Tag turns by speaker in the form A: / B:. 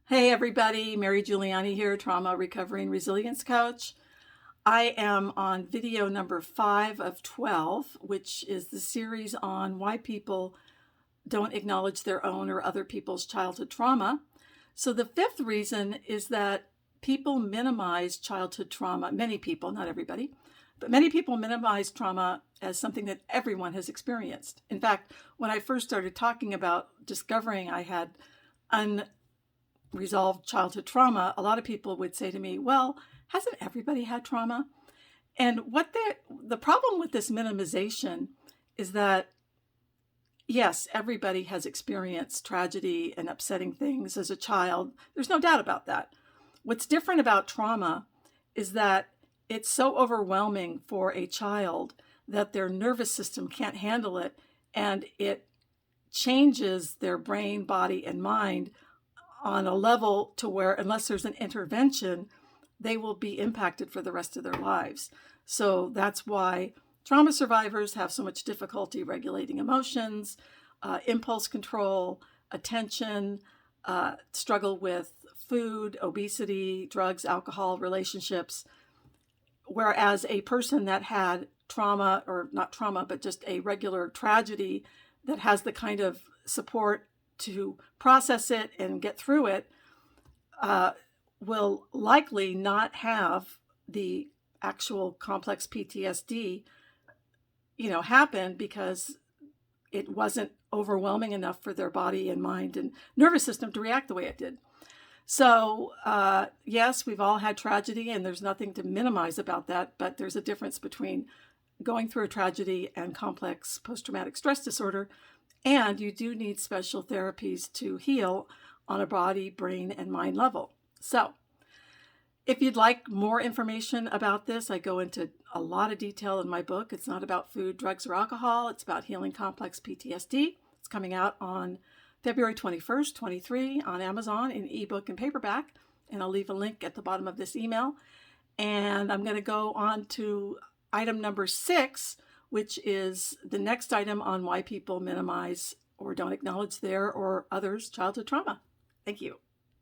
A: Hey everybody, Mary Giuliani here, Trauma Recovery and Resilience Coach. I am on video number 5 of 12, which is the series on why people don't acknowledge their own or other people's childhood trauma. So the fifth reason is that people minimize childhood trauma. Many people, not everybody, but many people minimize trauma as something that everyone has experienced. In fact, when I first started talking about discovering I had unresolved childhood trauma, a lot of people would say to me, well, hasn't everybody had trauma? And what the problem with this minimization is that, yes, everybody has experienced tragedy and upsetting things as a child. There's no doubt about that. What's different about trauma is that it's so overwhelming for a child that their nervous system can't handle it, and it changes their brain, body, and mind on a level to where, unless there's an intervention, they will be impacted for the rest of their lives. So that's why trauma survivors have so much difficulty regulating emotions, impulse control, attention, struggle with food, obesity, drugs, alcohol, relationships. Whereas a person that had trauma, or not trauma, but just a regular tragedy that has the kind of support to process it and get through it, will likely not have the actual complex PTSD, happen because it wasn't overwhelming enough for their body and mind and nervous system to react the way it did. So, yes, we've all had tragedy, and there's nothing to minimize about that, but there's a difference between going through a tragedy and complex post-traumatic stress disorder, and you do need special therapies to heal on a body, brain, and mind level. So, if you'd like more information about this, I go into a lot of detail in my book. It's not about food, drugs, or alcohol. It's about healing complex PTSD. It's coming out on February 21st, 23 on Amazon in ebook and paperback. And I'll leave a link at the bottom of this email. And I'm going to go on to item number 6, which is the next item on why people minimize or don't acknowledge their or others' childhood trauma. Thank you.